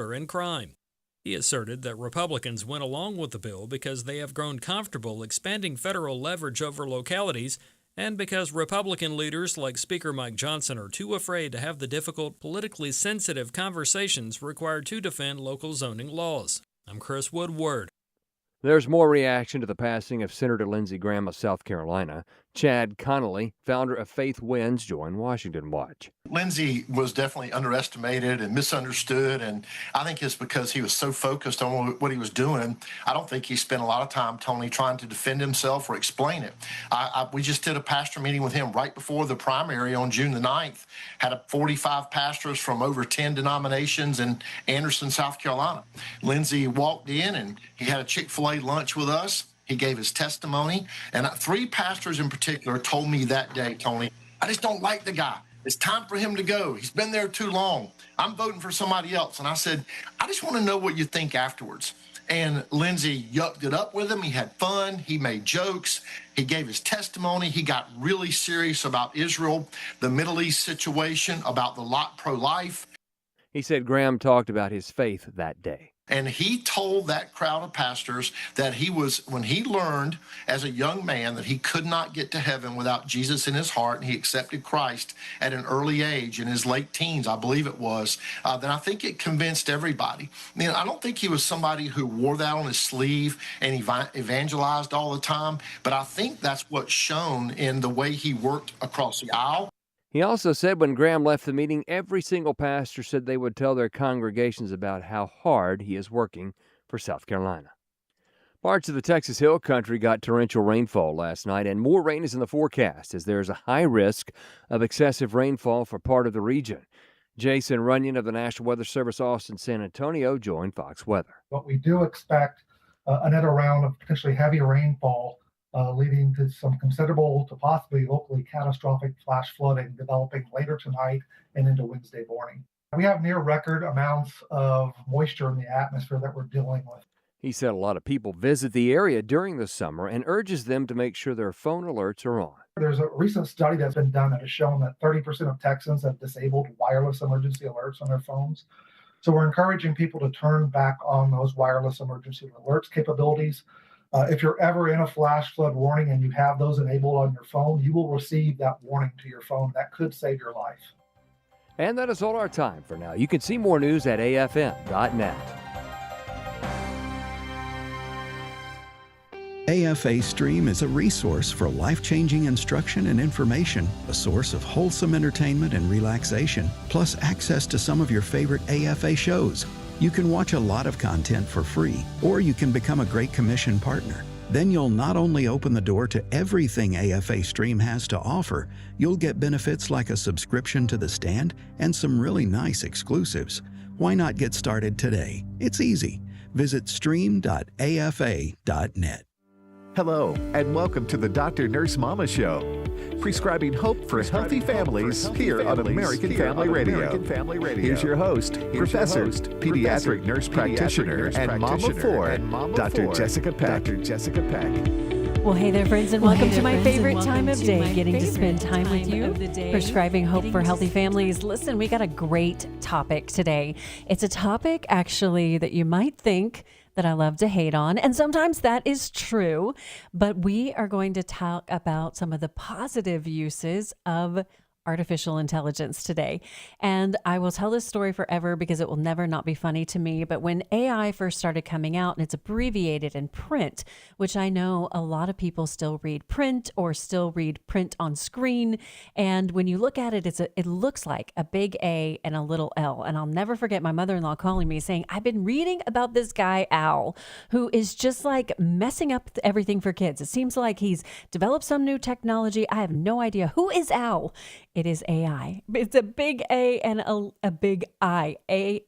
in crime. He asserted that Republicans went along with the bill because they have grown comfortable expanding federal leverage over localities and because Republican leaders like Speaker Mike Johnson are too afraid to have the difficult, politically sensitive conversations required to defend local zoning laws. I'm Chris Woodward. There's more reaction to the passing of Senator Lindsey Graham of South Carolina. Chad Connolly, founder of Faith Wins, joined Washington Watch. Lindsey was definitely underestimated and misunderstood, and I think it's because he was so focused on what he was doing. I don't think he spent a lot of time, Tony, trying to defend himself or explain it. We just did a pastor meeting with him right before the primary on June the 9th, had 45 pastors from over 10 denominations in Anderson, South Carolina. Lindsey walked in and he had a Chick-fil-A lunch with us. He gave his testimony, and 3 pastors in particular told me that day, Tony, I just don't like the guy. It's time for him to go. He's been there too long. I'm voting for somebody else. And I said, I just want to know what you think afterwards. And Lindsey yucked it up with him. He had fun. He made jokes. He gave his testimony. He got really serious about Israel, the Middle East situation, about the pro-life. He said Graham talked about his faith that day. And he told that crowd of pastors that when he learned as a young man that he could not get to heaven without Jesus in his heart, and he accepted Christ at an early age, in his late teens, I believe it was, then I think it convinced everybody. I don't think he was somebody who wore that on his sleeve and evangelized all the time, but I think that's what's shown in the way he worked across the aisle. He also said when Graham left the meeting, every single pastor said they would tell their congregations about how hard he is working for South Carolina. Parts of the Texas Hill Country got torrential rainfall last night, and more rain is in the forecast as there is a high risk of excessive rainfall for part of the region. Jason Runyon of the National Weather Service Austin San Antonio joined Fox Weather. But we do expect another round of potentially heavy rainfall leading to some considerable to possibly locally catastrophic flash flooding developing later tonight and into Wednesday morning. We have near record amounts of moisture in the atmosphere that we're dealing with. He said a lot of people visit the area during the summer and urges them to make sure their phone alerts are on. There's a recent study that's been done that has shown that 30% of Texans have disabled wireless emergency alerts on their phones. So we're encouraging people to turn back on those wireless emergency alerts capabilities. If you're ever in a flash flood warning and you have those enabled on your phone, you will receive that warning to your phone. That could save your life. And that is all our time for now. You can see more news at afm.net. AFA Stream is a resource for life-changing instruction and information, a source of wholesome entertainment and relaxation, plus access to some of your favorite AFA shows. You can watch a lot of content for free, or you can become a Great Commission partner. Then you'll not only open the door to everything AFA Stream has to offer, you'll get benefits like a subscription to The Stand and some really nice exclusives. Why not get started today? It's easy. Visit stream.afa.net. Hello, and welcome to the Dr. Nurse Mama Show, prescribing hope for healthy families here on American Family Radio. Here's your host, Professor, Pediatric Nurse Practitioner, and Mom of 4, Dr. Jessica Peck. Well, hey there, friends, and welcome to my favorite time of day, getting to spend time with you, prescribing hope for healthy families. Listen, we got a great topic today. It's a topic, actually, that you might think that I love to hate on, and sometimes that is true, but we are going to talk about some of the positive uses of artificial intelligence today. And I will tell this story forever because it will never not be funny to me. But when AI first started coming out, and it's abbreviated in print, which I know a lot of people still read print or still read print on screen. And when you look at it, it looks like a big A and a little L. And I'll never forget my mother-in-law calling me saying, I've been reading about this guy, Al, who is just like messing up everything for kids. It seems like he's developed some new technology. I have no idea. Who is Al? It is AI. It's a big A and a big I,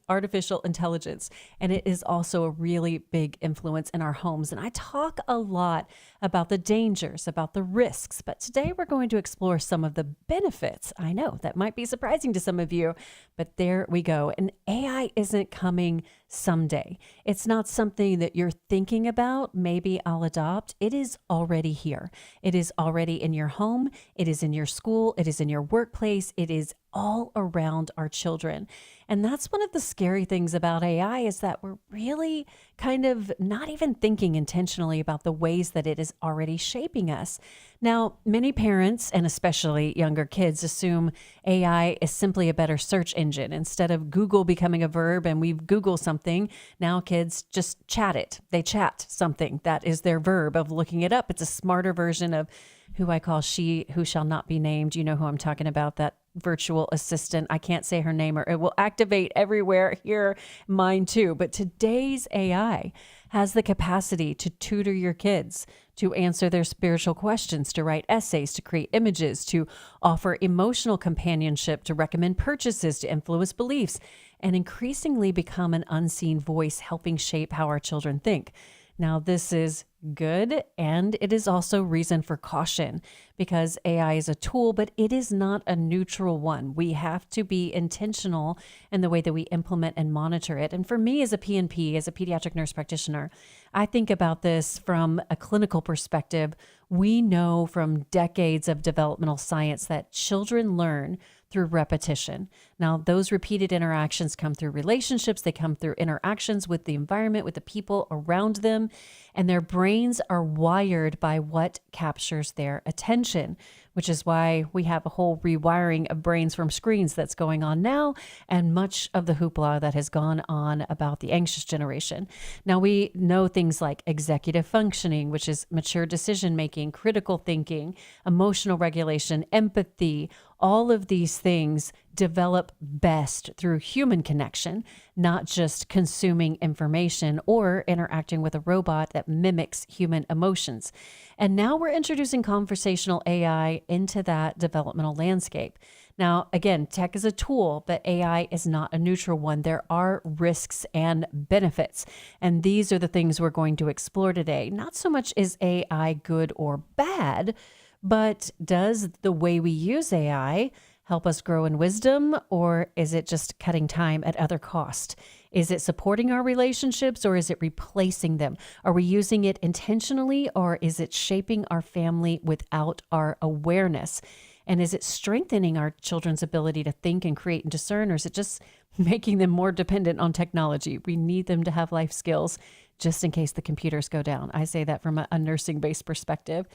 artificial intelligence. And it is also a really big influence in our homes. And I talk a lot about the dangers, about the risks. But today we're going to explore some of the benefits. I know that might be surprising to some of you, but there we go. And AI isn't coming someday. It's not something that you're thinking about, maybe I'll adopt. It is already here. It is already in your home. It is in your school. It is in your workplace. It is all around our children. And that's one of the scary things about AI is that we're really kind of not even thinking intentionally about the ways that it is already shaping us. Now, many parents, and especially younger kids, assume AI is simply a better search engine. Instead of Google becoming a verb and we Google something, now kids just chat it. They chat something. That is their verb of looking it up. It's a smarter version of who I call she who shall not be named. You know who I'm talking about, that virtual assistant. I can't say her name or it will activate everywhere here, mine too. But today's AI has the capacity to tutor your kids, to answer their spiritual questions, to write essays, to create images, to offer emotional companionship, to recommend purchases, to influence beliefs, and increasingly become an unseen voice helping shape how our children think. Now, this is good, and it is also reason for caution because AI is a tool, but it is not a neutral one. We have to be intentional in the way that we implement and monitor it. And for me as a PNP, as a pediatric nurse practitioner, I think about this from a clinical perspective. We know from decades of developmental science that children learn through repetition. Now, those repeated interactions come through relationships, they come through interactions with the environment, with the people around them, and their brains are wired by what captures their attention, which is why we have a whole rewiring of brains from screens that's going on now, and much of the hoopla that has gone on about the anxious generation. Now, we know things like executive functioning, which is mature decision making, critical thinking, emotional regulation, empathy. All of these things develop best through human connection, not just consuming information or interacting with a robot that mimics human emotions. And now we're introducing conversational AI into that developmental landscape. Now, again, tech is a tool, but AI is not a neutral one. There are risks and benefits. And these are the things we're going to explore today. Not so much is AI good or bad, but does the way we use AI help us grow in wisdom, or is it just cutting time at other cost? Is it supporting our relationships, or is it replacing them? Are we using it intentionally, or is it shaping our family without our awareness? And is it strengthening our children's ability to think and create and discern, or is it just making them more dependent on technology? We need them to have life skills just in case the computers go down. I say that from a nursing-based perspective.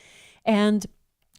And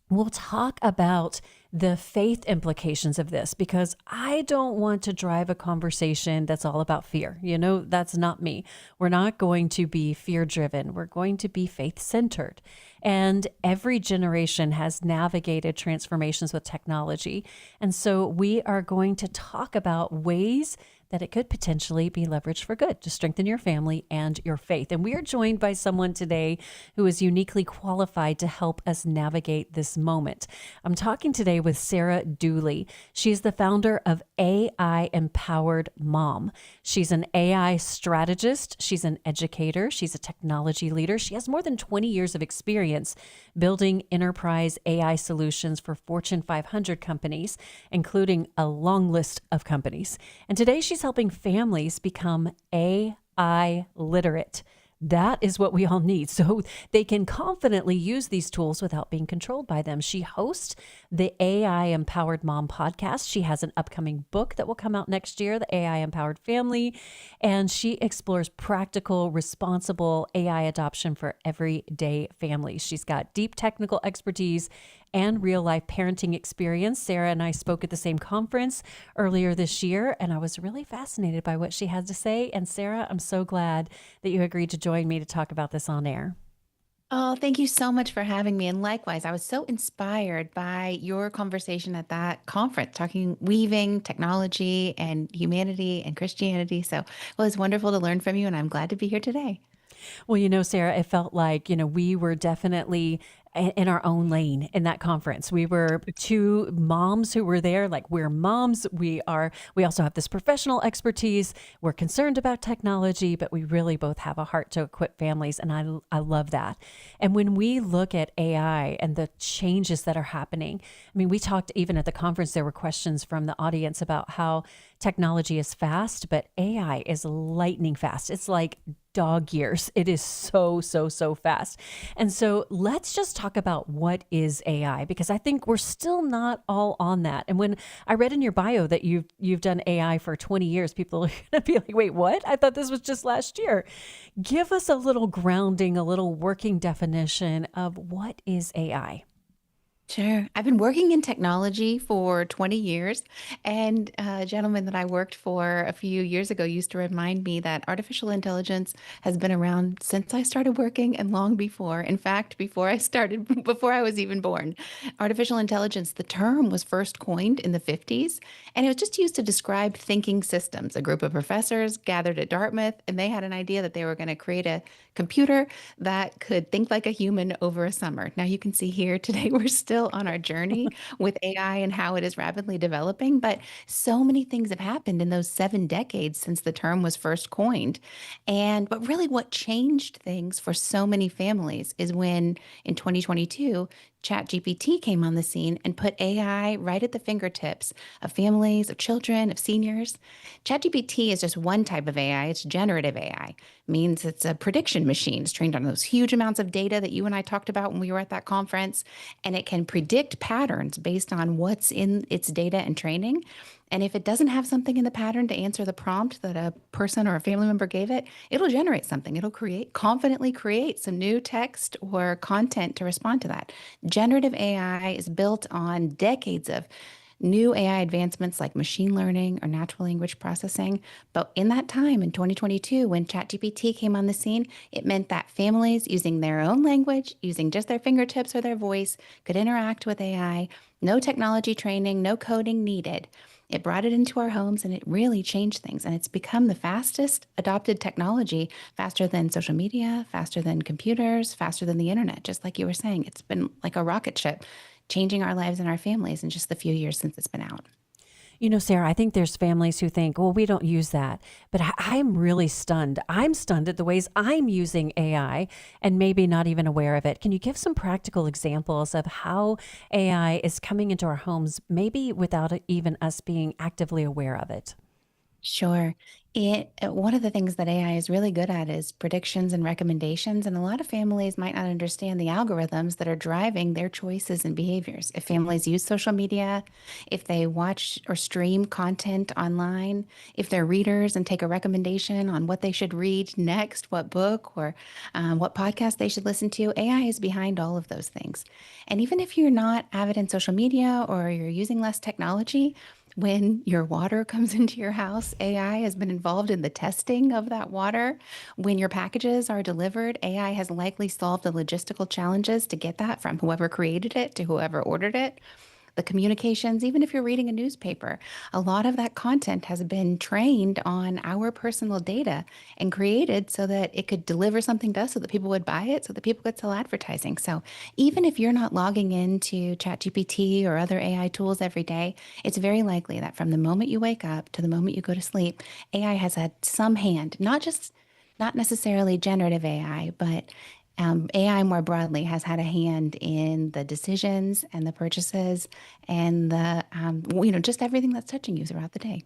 we'll talk about the faith implications of this because I don't want to drive a conversation that's all about fear. You know, that's not me. We're not going to be fear-driven. We're going to be faith-centered. And every generation has navigated transformations with technology. And so we are going to talk about ways that it could potentially be leveraged for good to strengthen your family and your faith. And we are joined by someone today who is uniquely qualified to help us navigate this moment. I'm talking today with Sarah Dooley. She's the founder of AI Empowered Mom. She's an AI strategist. She's an educator. She's a technology leader. She has more than 20 years of experience building enterprise AI solutions for Fortune 500 companies, including a long list of companies. And today she's helping families become AI literate. That is what we all need so they can confidently use these tools without being controlled by them. She hosts the AI Empowered Mom podcast. She has an upcoming book that will come out next year, The AI Empowered Family, and she explores practical, responsible AI adoption for everyday families. She's got deep technical expertise and real-life parenting experience. Sarah and I spoke at the same conference earlier this year, and I was really fascinated by what she had to say. And Sarah, I'm so glad that you agreed to join me to talk about this on air. Oh, thank you so much for having me. And likewise, I was so inspired by your conversation at that conference, talking, weaving technology and humanity and Christianity. So it was wonderful to learn from you, and I'm glad to be here today. Well, you know, Sarah, it felt like, we were definitely in our own lane in that conference. We were two moms who were there, like we're moms. We also have this professional expertise. We're concerned about technology, but we really both have a heart to equip families. And I love that. And when we look at AI and the changes that are happening, I mean, we talked even at the conference, there were questions from the audience about how technology is fast, but AI is lightning fast. It's like dog years. It is so, so, so fast. And so let's just talk about what is AI, because I think we're still not all on that. And when I read in your bio that you've done AI for 20 years, people are going to be like, wait, what? I thought this was just last year. Give us a little grounding, a little working definition of what is AI. Sure. I've been working in technology for 20 years, and a gentleman that I worked for a few years ago used to remind me that artificial intelligence has been around since I started working and long before. In fact, before I was even born. Artificial intelligence, the term was first coined in the 50s, and it was just used to describe thinking systems. A group of professors gathered at Dartmouth, and they had an idea that they were going to create a computer that could think like a human over a summer. Now you can see here today we're still on our journey with AI and how it is rapidly developing, but so many things have happened in those 7 decades since the term was first coined. But really what changed things for so many families is when in 2022, ChatGPT came on the scene and put AI right at the fingertips of families, of children, of seniors. ChatGPT is just one type of AI. It's generative AI. Means it's a prediction machine. It's trained on those huge amounts of data that you and I talked about when we were at that conference, and it can predict patterns based on what's in its data and training. And if it doesn't have something in the pattern to answer the prompt that a person or a family member gave it, it'll generate something. It'll confidently create some new text or content to respond to that. Generative AI is built on decades of new AI advancements like machine learning or natural language processing. But in that time, in 2022, when ChatGPT came on the scene, it meant that families using their own language, using just their fingertips or their voice, could interact with AI. No technology training, no coding needed. It brought it into our homes and it really changed things. And it's become the fastest adopted technology, faster than social media, faster than computers, faster than the internet. Just like you were saying, it's been like a rocket ship, changing our lives and our families in just the few years since it's been out. You know, Sarah, I think there's families who think, well, we don't use that. But I'm really stunned. I'm stunned at the ways I'm using AI and maybe not even aware of it. Can you give some practical examples of how AI is coming into our homes, maybe without even us being actively aware of it? Sure. One of the things that AI is really good at is predictions and recommendations, and a lot of families might not understand the algorithms that are driving their choices and behaviors. If families use social media, if they watch or stream content online, if they're readers and take a recommendation on what they should read next, what book or what podcast they should listen to, AI is behind all of those things. And even if you're not avid in social media or you're using less technology, when your water comes into your house, AI has been involved in the testing of that water. When your packages are delivered, AI has likely solved the logistical challenges to get that from whoever created it to whoever ordered it. The communications, even if you're reading a newspaper, a lot of that content has been trained on our personal data and created so that it could deliver something to us so that people would buy it, so that people could sell advertising. So even if you're not logging into ChatGPT or other AI tools every day, it's very likely that from the moment you wake up to the moment you go to sleep, AI has had some hand, not necessarily generative AI, but AI more broadly has had a hand in the decisions and the purchases and just everything that's touching you throughout the day.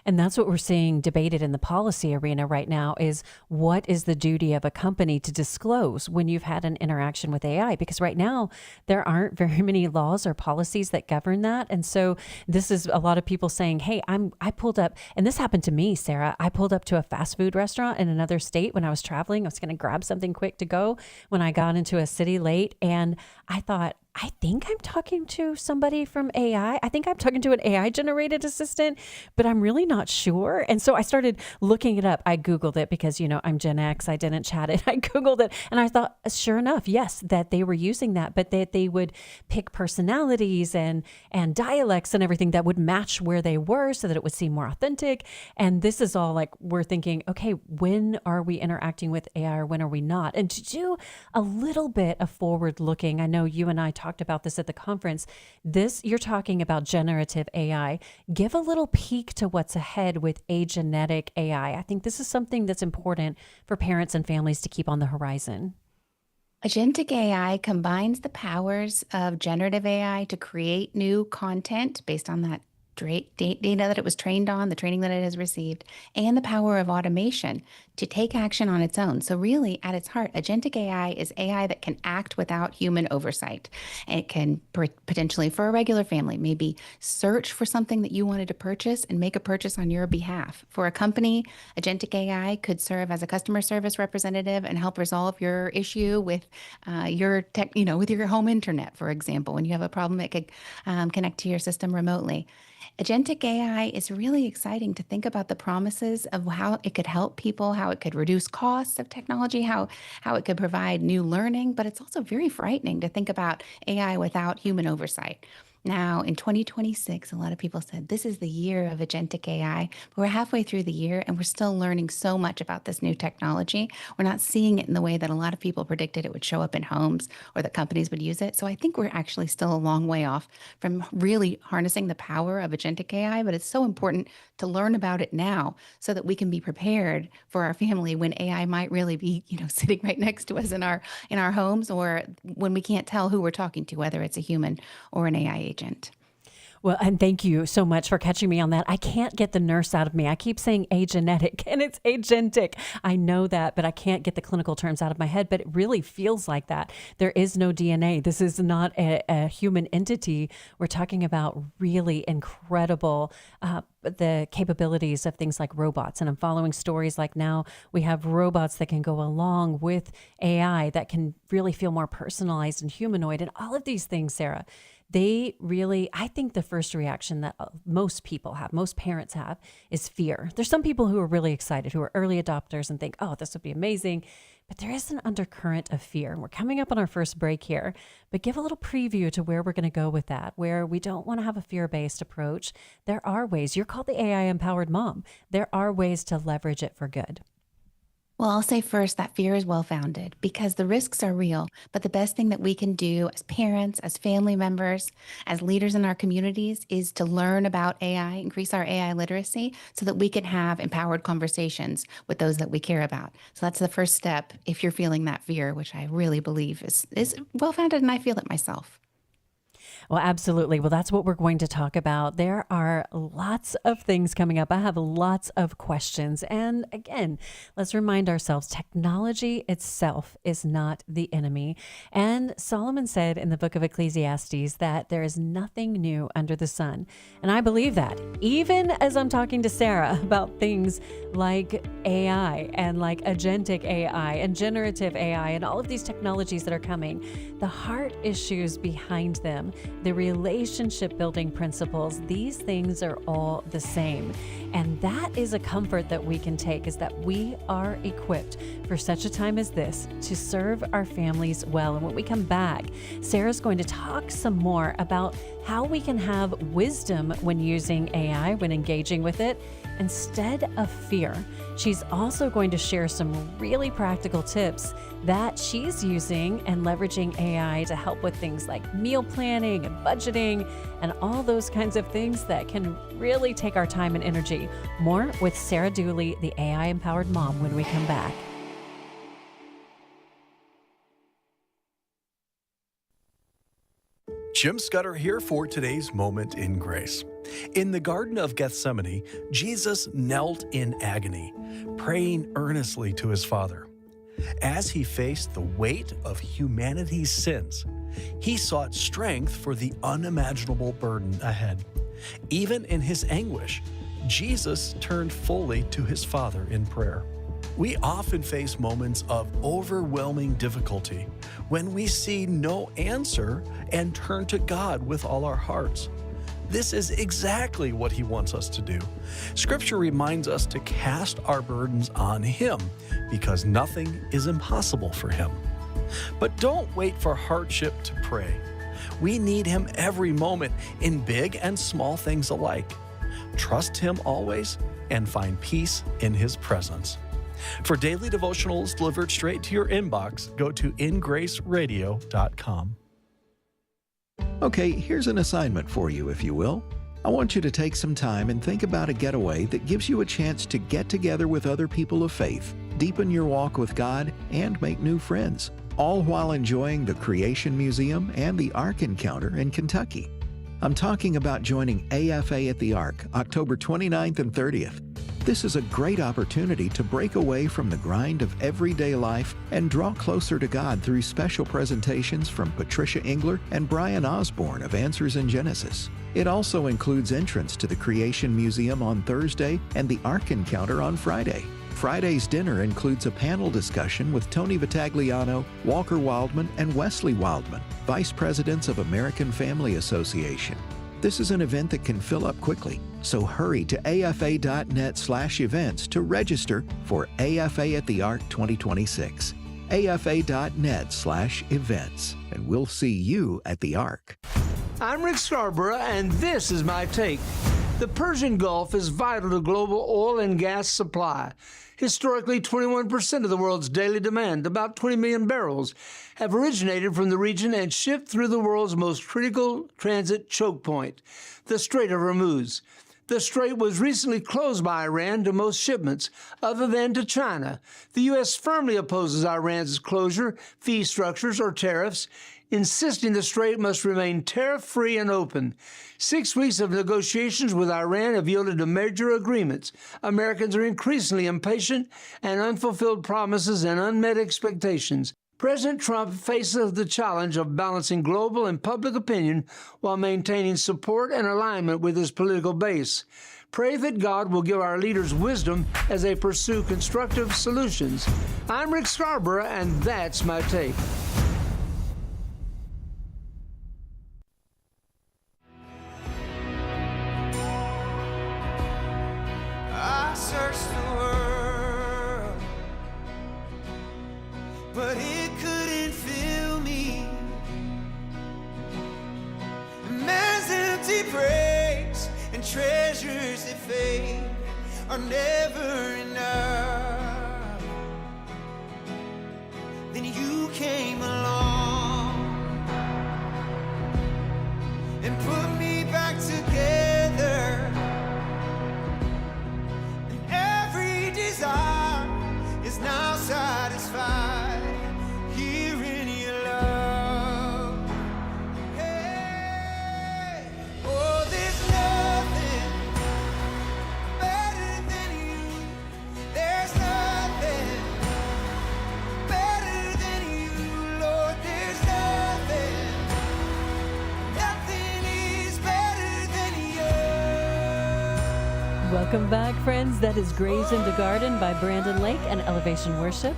And that's what we're seeing debated in the policy arena right now is what is the duty of a company to disclose when you've had an interaction with AI? Because right now there aren't very many laws or policies that govern that. And so this is a lot of people saying, hey, I pulled up, and this happened to me, Sarah. I pulled up to a fast food restaurant in another state when I was traveling. I was going to grab something quick to go when I got into a city late. And I thought, I think I'm talking to somebody from AI. I think I'm talking to an AI generated assistant, but I'm really not sure. And so I started looking it up. I Googled it because, I'm Gen X. I didn't chat it. I Googled it and I thought, sure enough, yes, that they were using that, but that they would pick personalities and dialects and everything that would match where they were so that it would seem more authentic. And this is all like, we're thinking, okay, when are we interacting with AI or when are we not? And to do a little bit of forward looking, I know you and I talked about this at the conference. You're talking about generative AI. Give a little peek to what's ahead with agenetic AI. I think this is something that's important for parents and families to keep on the horizon. Agentic AI combines the powers of generative AI to create new content based on that data that it was trained on, the training that it has received, and the power of automation to take action on its own. So really, at its heart, agentic AI is AI that can act without human oversight. It can potentially, for a regular family, maybe search for something that you wanted to purchase and make a purchase on your behalf. For a company, agentic AI could serve as a customer service representative and help resolve your issue with your tech, with your home internet, for example. When you have a problem, it could connect to your system remotely. Agentic AI is really exciting to think about the promises of how it could help people, how it could reduce costs of technology, how it could provide new learning, but it's also very frightening to think about AI without human oversight. Now, in 2026, a lot of people said this is the year of agentic AI. But we're halfway through the year and we're still learning so much about this new technology. We're not seeing it in the way that a lot of people predicted it would show up in homes or that companies would use it. So I think we're actually still a long way off from really harnessing the power of agentic AI. But it's so important to learn about it now so that we can be prepared for our family when AI might really be, sitting right next to us in our homes, or when we can't tell who we're talking to, whether it's a human or an AI agent. Well, and thank you so much for catching me on that. I can't get the nurse out of me. I keep saying agenetic and it's agentic. I know that, but I can't get the clinical terms out of my head, but it really feels like that. There is no DNA. This is not a human entity. We're talking about really incredible the capabilities of things like robots. And I'm following stories like now we have robots that can go along with AI that can really feel more personalized and humanoid and all of these things, Sarah. They really, I think the first reaction that most people have, most parents have, is fear. There's some people who are really excited, who are early adopters and think, oh, this would be amazing. But there is an undercurrent of fear. And we're coming up on our first break here, but give a little preview to where we're going to go with that, where we don't want to have a fear-based approach. There are ways. You're called the AI-empowered mom. There are ways to leverage it for good. Well, I'll say first that fear is well-founded because the risks are real, but the best thing that we can do as parents, as family members, as leaders in our communities is to learn about AI, increase our AI literacy so that we can have empowered conversations with those that we care about. So that's the first step if you're feeling that fear, which I really believe is well-founded, and I feel it myself. Well, absolutely. Well, that's what we're going to talk about. There are lots of things coming up. I have lots of questions. And again, let's remind ourselves, technology itself is not the enemy. And Solomon said in the book of Ecclesiastes that there is nothing new under the sun. And I believe that, even as I'm talking to Sarah about things like AI and like agentic AI and generative AI and all of these technologies that are coming, the heart issues behind them, the relationship building principles, these things are all the same. And that is a comfort that we can take, is that we are equipped for such a time as this to serve our families well. And when we come back, Sarah's going to talk some more about how we can have wisdom when using AI, when engaging with it, instead of fear. She's also going to share some really practical tips that she's using and leveraging AI to help with things like meal planning and budgeting and all those kinds of things that can really take our time and energy. More with Sarah Dooley, the AI-empowered mom, when we come back. Jim Scudder here for today's Moment in Grace. In the Garden of Gethsemane, Jesus knelt in agony, praying earnestly to his Father. As he faced the weight of humanity's sins, he sought strength for the unimaginable burden ahead. Even in his anguish, Jesus turned fully to his Father in prayer. We often face moments of overwhelming difficulty when we see no answer and turn to God with all our hearts. This is exactly what he wants us to do. Scripture reminds us to cast our burdens on him because nothing is impossible for him. But don't wait for hardship to pray. We need him every moment in big and small things alike. Trust him always and find peace in his presence. For daily devotionals delivered straight to your inbox, go to ingraceradio.com. Okay, here's an assignment for you, if you will. I want you to take some time and think about a getaway that gives you a chance to get together with other people of faith, deepen your walk with God, and make new friends, all while enjoying the Creation Museum and the Ark Encounter in Kentucky. I'm talking about joining AFA at the Ark October 29th and 30th. This is a great opportunity to break away from the grind of everyday life and draw closer to God through special presentations from Patricia Engler and Brian Osborne of Answers in Genesis. It also includes entrance to the Creation Museum on Thursday and the Ark Encounter on Friday. Friday's dinner includes a panel discussion with Tony Vitagliano, Walker Wildman, and Wesley Wildman, Vice Presidents of American Family Association. This is an event that can fill up quickly, so hurry to afa.net/events to register for AFA at the Ark 2026. afa.net/events, and we'll see you at the Ark. I'm Rick Scarborough, and this is my take. The Persian Gulf is vital to global oil and gas supply. Historically, 21% of the world's daily demand, about 20 million barrels, have originated from the region and shipped through the world's most critical transit choke point, the Strait of Hormuz. The strait was recently closed by Iran to most shipments, other than to China. The U.S. firmly opposes Iran's closure, fee structures, or tariffs, insisting the strait must remain tariff-free and open. 6 weeks of negotiations with Iran have yielded to major agreements. Americans are increasingly impatient, and unfulfilled promises and unmet expectations. President Trump faces the challenge of balancing global and public opinion while maintaining support and alignment with his political base. Pray that God will give our leaders wisdom as they pursue constructive solutions. I'm Rick Scarborough, and that's my take. I searched the world, but it couldn't fill me. Man's empty praise and treasures that fade are never enough. Then you came along and put me back together. Desire is now satisfied here in your love. Hey, oh, there's nothing better than you. There's nothing better than you, Lord. There's nothing is better than you. Welcome back, friends. That is Graves into Garden by Brandon Lake and Elevation Worship.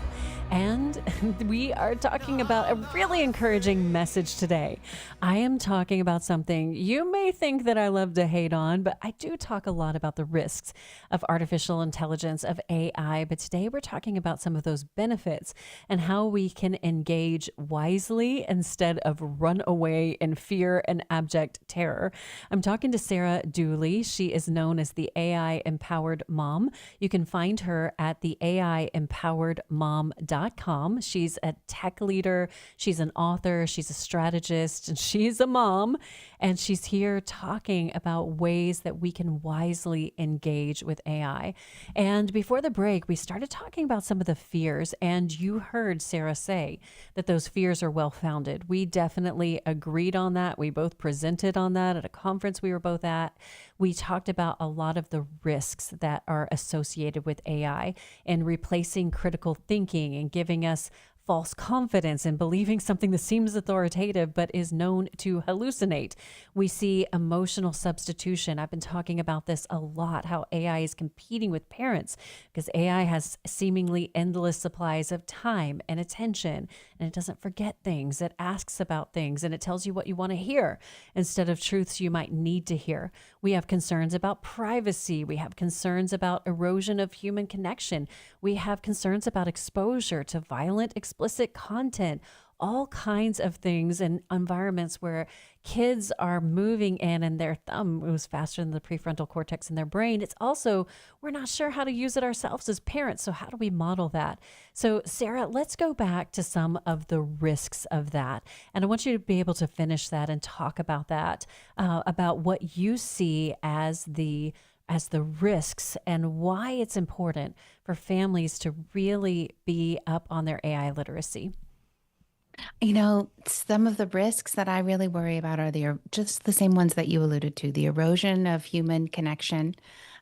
And we are talking about a really encouraging message today. I am talking about something you may think that I love to hate on, but I do talk a lot about the risks of artificial intelligence, of AI. But today we're talking about some of those benefits and how we can engage wisely instead of run away in fear and abject terror. I'm talking to Sarah Dooley. She is known as the AI Empowered Mom. You can find her at the AIEmpoweredMom.com. She's a tech leader, she's an author, she's a strategist, and she's a mom. And she's here talking about ways that we can wisely engage with AI. And before the break, we started talking about some of the fears. And you heard Sarah say that those fears are well-founded. We definitely agreed on that. We both presented on that at a conference we were both at. We talked about a lot of the risks that are associated with AI and replacing critical thinking and giving us false confidence in believing something that seems authoritative but is known to hallucinate. We see emotional substitution. I've been talking about this a lot, how AI is competing with parents because AI has seemingly endless supplies of time and attention, and it doesn't forget things. It asks about things, and it tells you what you want to hear instead of truths you might need to hear. We have concerns about privacy. We have concerns about erosion of human connection. We have concerns about exposure to violent, explicit content, all kinds of things in environments where kids are moving in and their thumb moves faster than the prefrontal cortex in their brain. It's also, we're not sure how to use it ourselves as parents. So how do we model that? So Sarah, let's go back to some of the risks of that. And I want you to be able to finish that and talk about that, about what you see as the risks and why it's important for families to really be up on their AI literacy. Some of the risks that I really worry about are just the same ones that you alluded to, the erosion of human connection,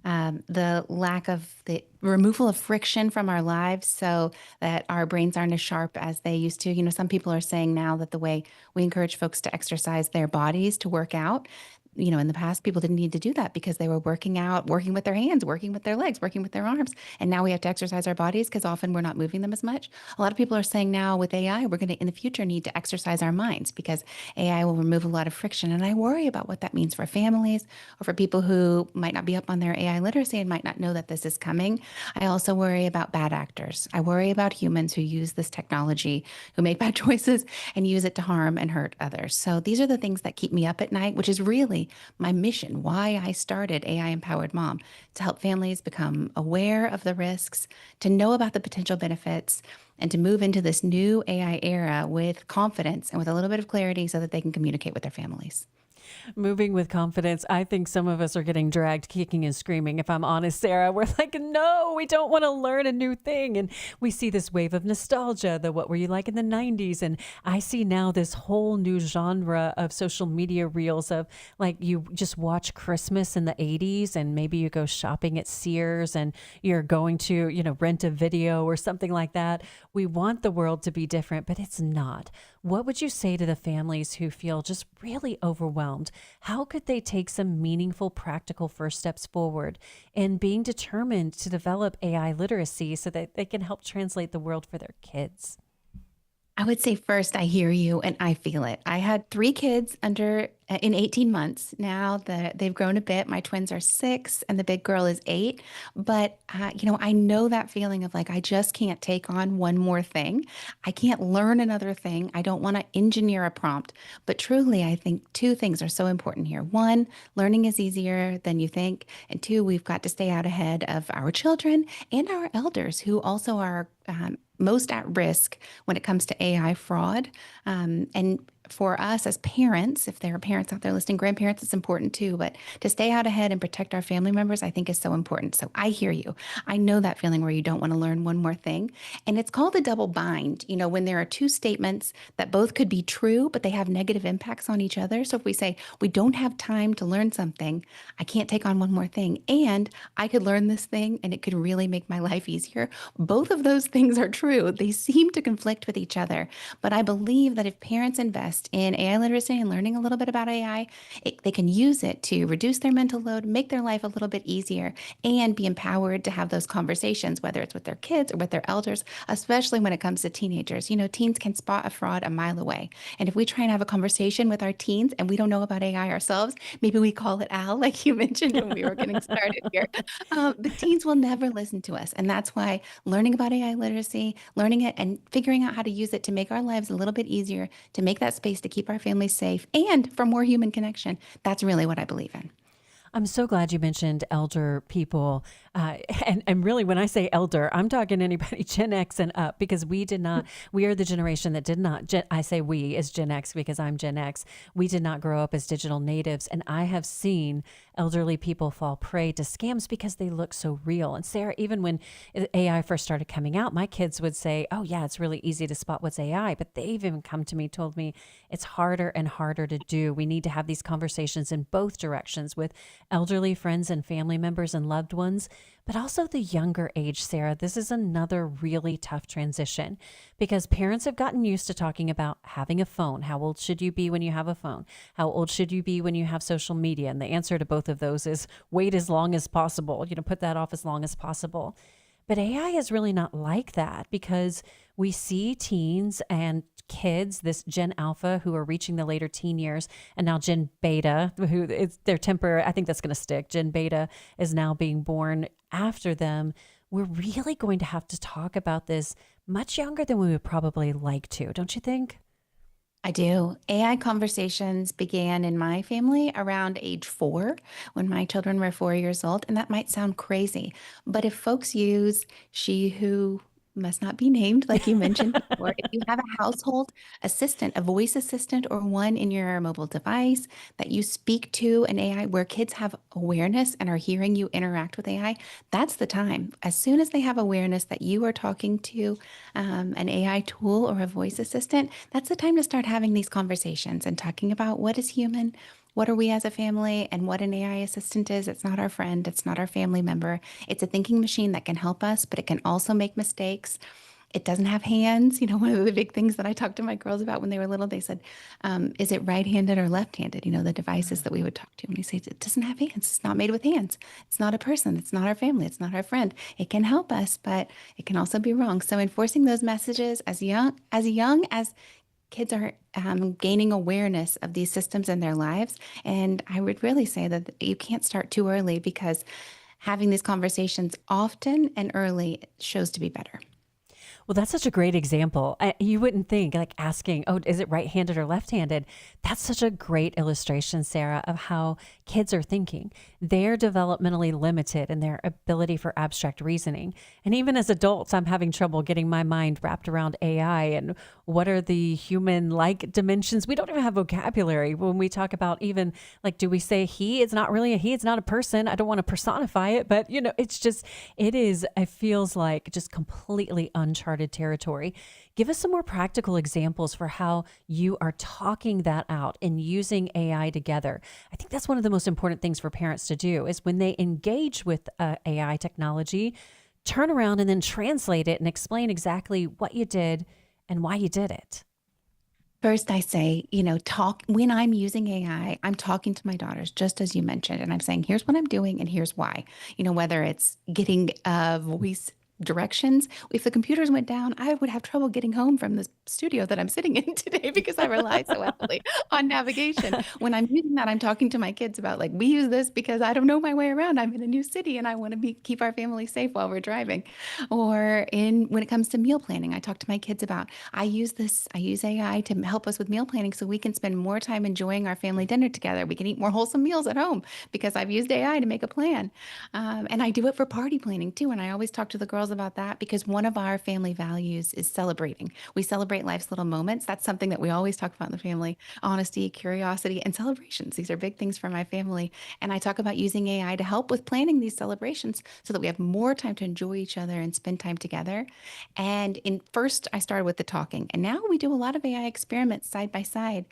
the lack of the removal of friction from our lives so that our brains aren't as sharp as they used to. Some people are saying now that the way we encourage folks to exercise their bodies to work out, in the past, people didn't need to do that because they were working out, working with their hands, working with their legs, working with their arms. And now we have to exercise our bodies because often we're not moving them as much. A lot of people are saying now with AI, we're going to, in the future, need to exercise our minds because AI will remove a lot of friction. And I worry about what that means for families or for people who might not be up on their AI literacy and might not know that this is coming. I also worry about bad actors. I worry about humans who use this technology, who make bad choices and use it to harm and hurt others. So these are the things that keep me up at night, which is really my mission, why I started AI Empowered Mom, to help families become aware of the risks, to know about the potential benefits, and to move into this new AI era with confidence and with a little bit of clarity so that they can communicate with their families. Moving with confidence. I think some of us are getting dragged kicking and screaming. If I'm honest, Sarah, we're like, no, we don't want to learn a new thing. And we see this wave of nostalgia, the what were you like in the 90s? And I see now this whole new genre of social media reels of like you just watch Christmas in the 80s and maybe you go shopping at Sears and you're going to, rent a video or something like that. We want the world to be different, but it's not. What would you say to the families who feel just really overwhelmed? How could they take some meaningful, practical first steps forward in being determined to develop AI literacy so that they can help translate the world for their kids? I would say first, I hear you and I feel it. I had 3 kids in 18 months. Now that they've grown a bit, my twins are 6 and the big girl is 8. But, I know that feeling of like, I just can't take on one more thing. I can't learn another thing. I don't want to engineer a prompt. But truly, I think 2 things are so important here. 1, learning is easier than you think. And 2, we've got to stay out ahead of our children and our elders who also are most at risk when it comes to AI fraud. And for us as parents, if there are parents out there listening, grandparents, it's important too. But to stay out ahead and protect our family members, I think is so important. So I hear you. I know that feeling where you don't want to learn one more thing. And it's called a double bind, when there are 2 statements that both could be true, but they have negative impacts on each other. So if we say, we don't have time to learn something, I can't take on one more thing, and I could learn this thing and it could really make my life easier. Both of those things are true. They seem to conflict with each other. But I believe that if parents invest in AI literacy and learning a little bit about AI, they can use it to reduce their mental load, make their life a little bit easier, and be empowered to have those conversations, whether it's with their kids or with their elders, especially when it comes to teenagers. Teens can spot a fraud a mile away. And if we try and have a conversation with our teens and we don't know about AI ourselves, maybe we call it Al, like you mentioned when we were getting started here. The teens will never listen to us. And that's why learning about AI literacy, learning it and figuring out how to use it to make our lives a little bit easier, to make that space to keep our families safe and for more human connection. That's really what I believe in. I'm so glad you mentioned elder people. And really, when I say elder, I'm talking anybody Gen X and up, because we are the generation that did not, I say we as Gen X because I'm Gen X, we did not grow up as digital natives. And I have seen elderly people fall prey to scams because they look so real. And Sarah, even when AI first started coming out, my kids would say, oh yeah, it's really easy to spot what's AI. But they've even come to me, told me it's harder and harder to do. We need to have these conversations in both directions with elderly friends and family members and loved ones, but also the younger age, Sarah. This is another really tough transition because parents have gotten used to talking about having a phone. How old should you be when you have a phone? How old should you be when you have social media? And the answer to both of those is wait as long as possible, put that off as long as possible. But AI is really not like that because we see teens and kids, this Gen Alpha who are reaching the later teen years, and now Gen Beta, who it's their temper, I think that's going to stick. Gen Beta is now being born after them. We're really going to have to talk about this much younger than we would probably like to, don't you think? I do. AI conversations began in my family around age 4 when my children were 4 years old. And that might sound crazy, but if folks use she who must not be named, like you mentioned before, if you have a household assistant, a voice assistant, or one in your mobile device that you speak to an AI where kids have awareness and are hearing you interact with AI, that's the time. As soon as they have awareness that you are talking to an AI tool or a voice assistant, that's the time to start having these conversations and talking about what is human, what are we as a family, and what an AI assistant is. It's not our friend, it's not our family member. It's a thinking machine that can help us, but it can also make mistakes. It doesn't have hands. One of the big things that I talked to my girls about when they were little, they said, is it right-handed or left-handed? The devices that we would talk to. And we say, it doesn't have hands. It's not made with hands. It's not a person. It's not our family. It's not our friend. It can help us, but it can also be wrong. So enforcing those messages as young as kids are gaining awareness of these systems in their lives. And I would really say that you can't start too early, because having these conversations often and early shows to be better. Well, that's such a great example. You wouldn't think, like, asking, oh, is it right-handed or left-handed? That's such a great illustration, Sarah, of how kids are thinking. They're developmentally limited in their ability for abstract reasoning. And even as adults, I'm having trouble getting my mind wrapped around AI and what are the human-like dimensions. We don't even have vocabulary when we talk about, even, like, do we say he? It's not really a he. It's not a person. I don't want to personify it, but, it feels like just completely uncharted territory. Give us some more practical examples for how you are talking that out and using AI together. I think that's one of the most important things for parents to do, is when they engage with AI technology, turn around and then translate it and explain exactly what you did and why you did it. First, I say, talk when I'm using AI, I'm talking to my daughters, just as you mentioned, and I'm saying, here's what I'm doing and here's why. Whether it's getting voice directions. If the computers went down, I would have trouble getting home from the studio that I'm sitting in today, because I rely so heavily on navigation. When I'm using that, I'm talking to my kids about, like, we use this because I don't know my way around. I'm in a new city and I want to keep our family safe while we're driving. Or when it comes to meal planning, I talk to my kids about, I use AI to help us with meal planning so we can spend more time enjoying our family dinner together. We can eat more wholesome meals at home because I've used AI to make a plan. And I do it for party planning too. And I always talk to the girls about that, because one of our family values is celebrating. We celebrate life's little moments. That's something that we always talk about in the family: honesty, curiosity, and celebrations. These are big things for my family. And I talk about using AI to help with planning these celebrations so that we have more time to enjoy each other and spend time together. And first, I started with the talking, and now we do a lot of AI experiments side by side.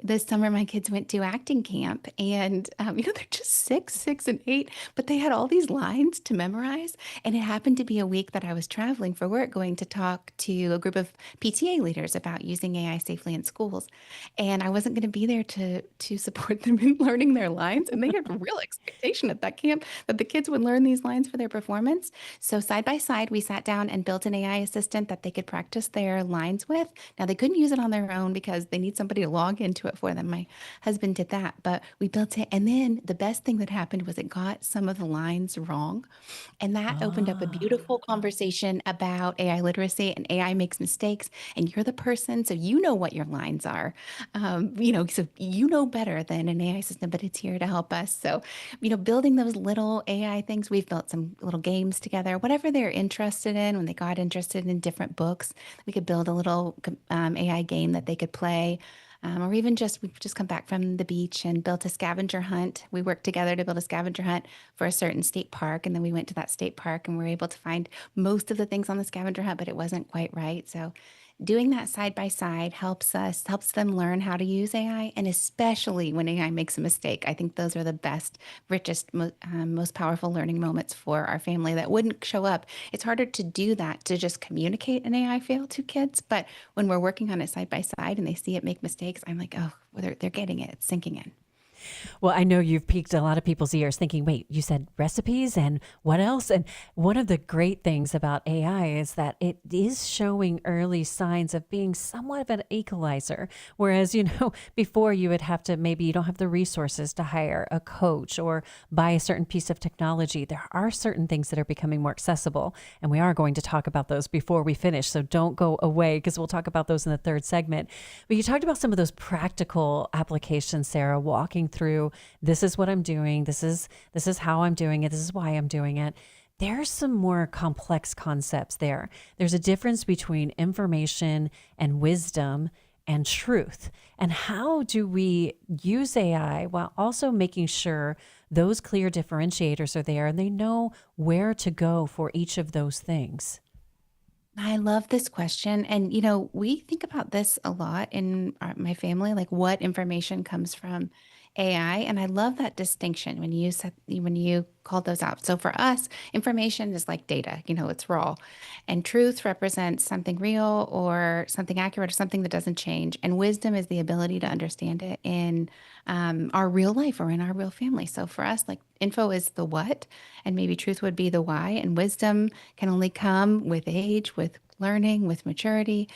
This summer, my kids went to acting camp, and they're just 6 and 8, but they had all these lines to memorize. And it happened to be a week that I was traveling for work, going to talk to a group of PTA leaders about using AI safely in schools. And I wasn't going to be there to support them in learning their lines. And they had a real expectation at that camp that the kids would learn these lines for their performance. So side by side, we sat down and built an AI assistant that they could practice their lines with. Now, they couldn't use it on their own because they need somebody to log into it for them. My husband did that, but we built it. And then the best thing that happened was it got some of the lines wrong. And that opened up a beautiful conversation about AI literacy, and AI makes mistakes, and you're the person, so you know what your lines are. So you know better than an AI system, but it's here to help us. So, building those little AI things, we've built some little games together, whatever they're interested in. When they got interested in different books, we could build a little AI game that they could play. Or even we've just come back from the beach and built a scavenger hunt. We worked together to build a scavenger hunt for a certain state park. And then we went to that state park and were able to find most of the things on the scavenger hunt, but it wasn't quite right. So doing that side by side helps them learn how to use AI. And especially when AI makes a mistake, I think those are the best, richest, most powerful learning moments for our family that wouldn't show up. It's harder to do that, to just communicate an AI fail to kids. But when we're working on it side by side and they see it make mistakes, I'm like, oh, they're getting it. It's sinking in. Well, I know you've piqued a lot of people's ears thinking, wait, you said recipes and what else? And one of the great things about AI is that it is showing early signs of being somewhat of an equalizer. Whereas, before you would have to, maybe you don't have the resources to hire a coach or buy a certain piece of technology. There are certain things that are becoming more accessible. And we are going to talk about those before we finish. So don't go away, because we'll talk about those in the third segment. But you talked about some of those practical applications, Sarah, walking through, this is what I'm doing. This is how I'm doing it. This is why I'm doing it. there's some more complex concepts there. There's a difference between information and wisdom and truth. And how do we use AI while also making sure those clear differentiators are there and they know where to go for each of those things? I love this question. And, we think about this a lot in my family, like what information comes from AI. And I love that distinction when you called those out. So for us, information is like data, it's raw. And truth represents something real or something accurate or something that doesn't change. And wisdom is the ability to understand it in our real life or in our real family. So for us, like info is the what, and maybe truth would be the why. And wisdom can only come with age, with learning, with maturity,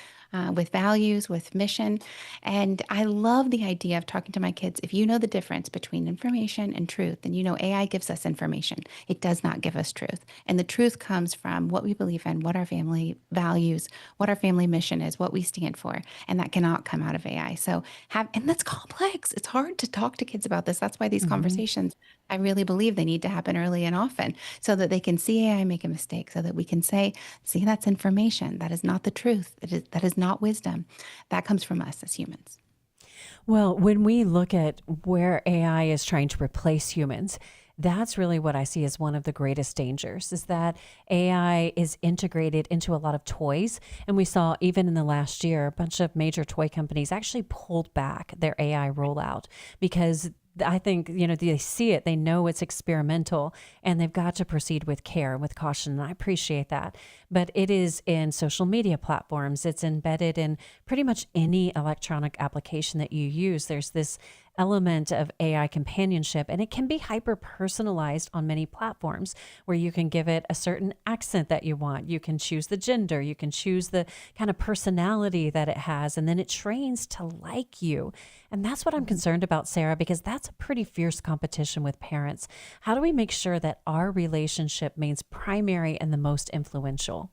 with values, with mission. And I love the idea of talking to my kids. If you know the difference between information and truth, then AI gives us information. It does not give us truth. And the truth comes from what we believe in, what our family values, what our family mission is, what we stand for. And that cannot come out of AI. And that's complex. It's hard to talk to kids about this. That's why these conversations, I really believe they need to happen early and often so that they can see AI make a mistake, so that we can say, see, that's information. That is not the truth. That is not wisdom. That comes from us as humans. Well, when we look at where AI is trying to replace humans, that's really what I see as one of the greatest dangers, is that AI is integrated into a lot of toys. And we saw even in the last year, a bunch of major toy companies actually pulled back their AI rollout because I think, they see it, they know it's experimental, and they've got to proceed with care and with caution. And I appreciate that. But it is in social media platforms. It's embedded in pretty much any electronic application that you use. There's this element of AI companionship, and it can be hyper personalized on many platforms where you can give it a certain accent that you want. You can choose the gender, you can choose the kind of personality that it has, and then it trains to like you. And that's what I'm concerned about, Sarah, because that's a pretty fierce competition with parents. How do we make sure that our relationship remains primary and the most influential?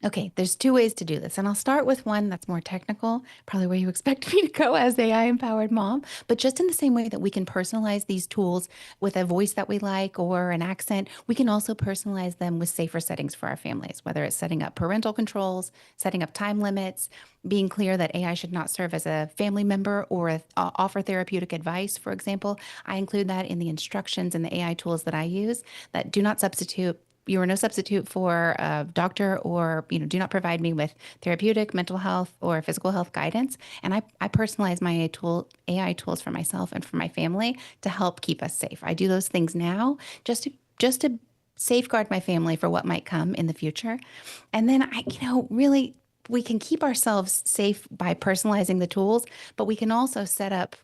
Okay, there's two ways to do this. And I'll start with one that's more technical, probably where you expect me to go as AI-empowered mom. But just in the same way that we can personalize these tools with a voice that we like or an accent, we can also personalize them with safer settings for our families, whether it's setting up parental controls, setting up time limits, being clear that AI should not serve as a family member or offer therapeutic advice, for example. I include that in the instructions and the AI tools that I use that do not substitute. You are no substitute for a doctor, or do not provide me with therapeutic, mental health, or physical health guidance. And I personalize my AI tools for myself and for my family to help keep us safe. I do those things now just to safeguard my family for what might come in the future. And then really, we can keep ourselves safe by personalizing the tools, but we can also set up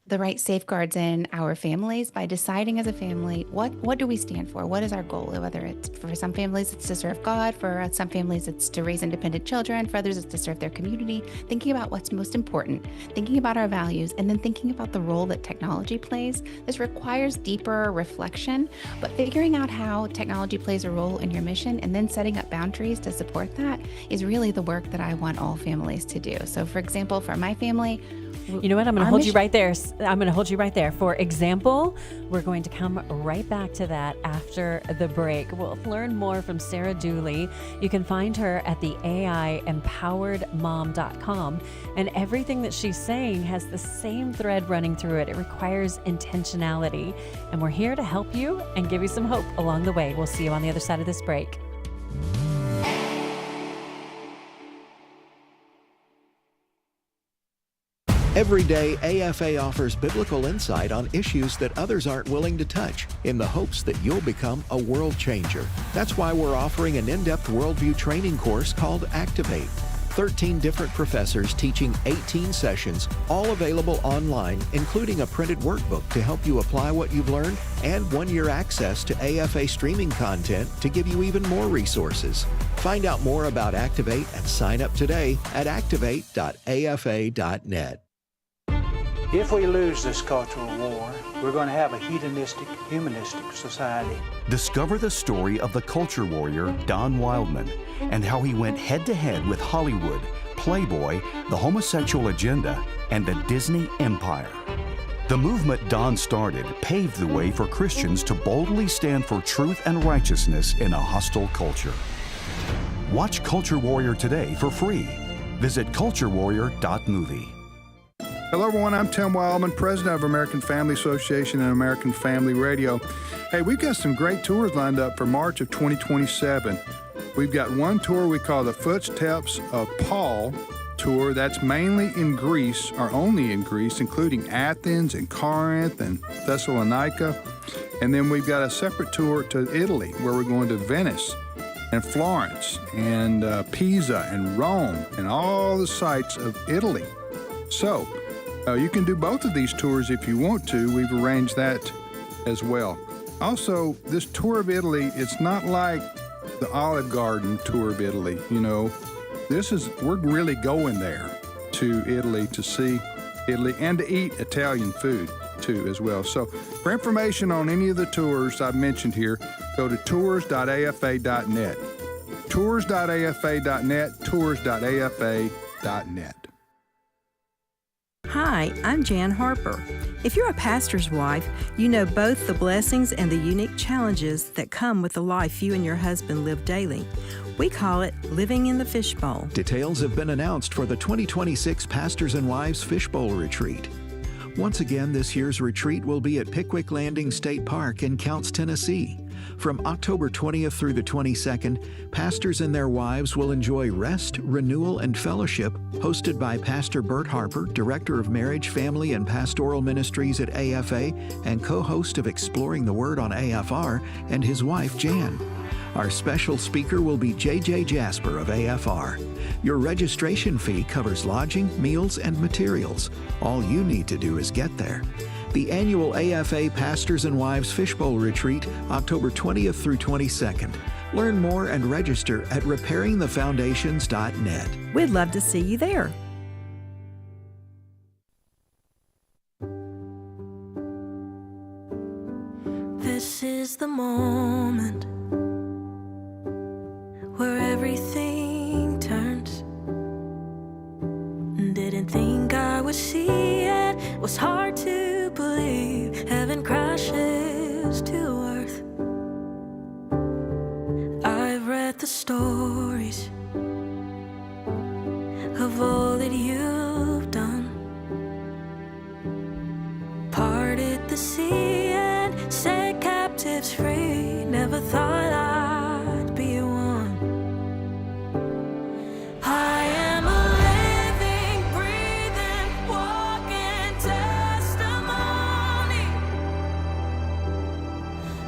the right safeguards in our families by deciding as a family, what do we stand for? What is our goal? Whether it's for some families, it's to serve God. For some families, it's to raise independent children. For others, it's to serve their community. Thinking about what's most important, thinking about our values, and then thinking about the role that technology plays. This requires deeper reflection, but figuring out how technology plays a role in your mission and then setting up boundaries to support that is really the work that I want all families to do. So for example, for my family, you know what? I'm going to hold you right there. I'm going to hold you right there. For example, we're going to come right back to that after the break. We'll learn more from Sarah Dooley. You can find her at the AIempoweredmom.com. And everything that she's saying has the same thread running through it. It requires intentionality. And we're here to help you and give you some hope along the way. We'll see you on the other side of this break. Every day, AFA offers biblical insight on issues that others aren't willing to touch in the hopes that you'll become a world changer. That's why we're offering an in-depth worldview training course called Activate. 13 different professors teaching 18 sessions, all available online, including a printed workbook to help you apply what you've learned and 1-year access to AFA streaming content to give you even more resources. Find out more about Activate and sign up today at activate.afa.net. If we lose this cultural war, we're going to have a hedonistic, humanistic society. Discover the story of the culture warrior Don Wildman and how he went head-to-head with Hollywood, Playboy, the homosexual agenda, and the Disney Empire. The movement Don started paved the way for Christians to boldly stand for truth and righteousness in a hostile culture. Watch Culture Warrior today for free. Visit culturewarrior.movie. Hello, everyone. I'm Tim Wildman, president of American Family Association and American Family Radio. Hey, we've got some great tours lined up for March of 2027. We've got one tour we call the Footsteps of Paul tour. That's mainly in Greece, or only in Greece, including Athens and Corinth and Thessalonica. And then we've got a separate tour to Italy, where we're going to Venice and Florence and Pisa and Rome and all the sites of Italy. So you can do both of these tours if you want to. We've arranged that as well. Also, this tour of Italy, it's not like the Olive Garden tour of Italy. You know, we're really going there to Italy to see Italy and to eat Italian food too as well. So for information on any of the tours I've mentioned here, go to tours.afa.net. Tours.afa.net, tours.afa.net. Hi, I'm Jan Harper. If you're a pastor's wife, you know both the blessings and the unique challenges that come with the life you and your husband live daily. We call it living in the fishbowl. Details have been announced for the 2026 Pastors and Wives Fishbowl Retreat. Once again, this year's retreat will be at Pickwick Landing State Park in Counce, Tennessee. From October 20th through the 22nd, pastors and their wives will enjoy rest, renewal, and fellowship hosted by Pastor Bert Harper, Director of Marriage, Family, and Pastoral Ministries at AFA and co-host of Exploring the Word on AFR, and his wife, Jan. Our special speaker will be J.J. Jasper of AFR. Your registration fee covers lodging, meals, and materials. All you need to do is get there. The annual AFA Pastors and Wives Fishbowl Retreat, October 20th through 22nd. Learn more and register at repairingthefoundations.net. We'd love to see you there. This is the moment where everything turns. Didn't think I would see it. Was hard to believe. Heaven crashes to earth. I've read the stories of all that you've done. Parted the sea and set captives free. Never thought I'd be one. I am a living, breathing, walking testimony.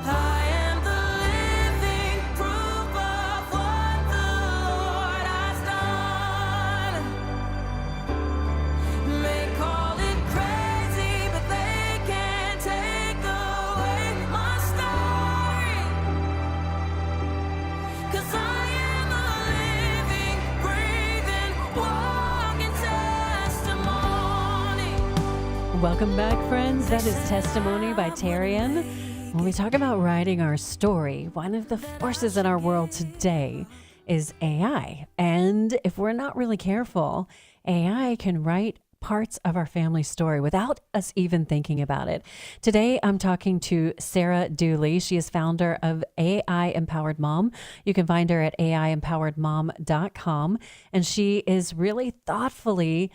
I am the living proof of what the Lord has done. May call it crazy, but they can't take away my story. 'Cause I am a living, breathing, walking testimony. Welcome back, friends. That is Testimony by Tarian. When we talk about writing our story, one of the forces in our world today is AI. And if we're not really careful, AI can write parts of our family story without us even thinking about it. Today, I'm talking to Sarah Dooley. She is founder of AI Empowered Mom. You can find her at aiempoweredmom.com. And she is really thoughtfully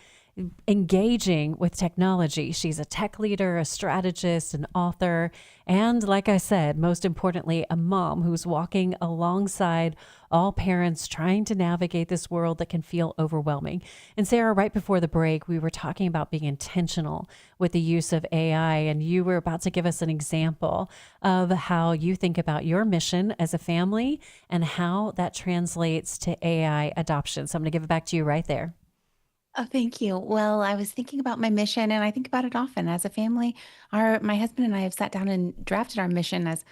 engaging with technology. She's a tech leader, a strategist, an author, and like I said, most importantly, a mom who's walking alongside all parents trying to navigate this world that can feel overwhelming. And Sarah, right before the break, we were talking about being intentional with the use of AI, and you were about to give us an example of how you think about your mission as a family and how that translates to AI adoption. So I'm going to give it back to you right there. Oh, thank you. Well, I was thinking about my mission, and I think about it often as a family. My husband and I have sat down and drafted our mission as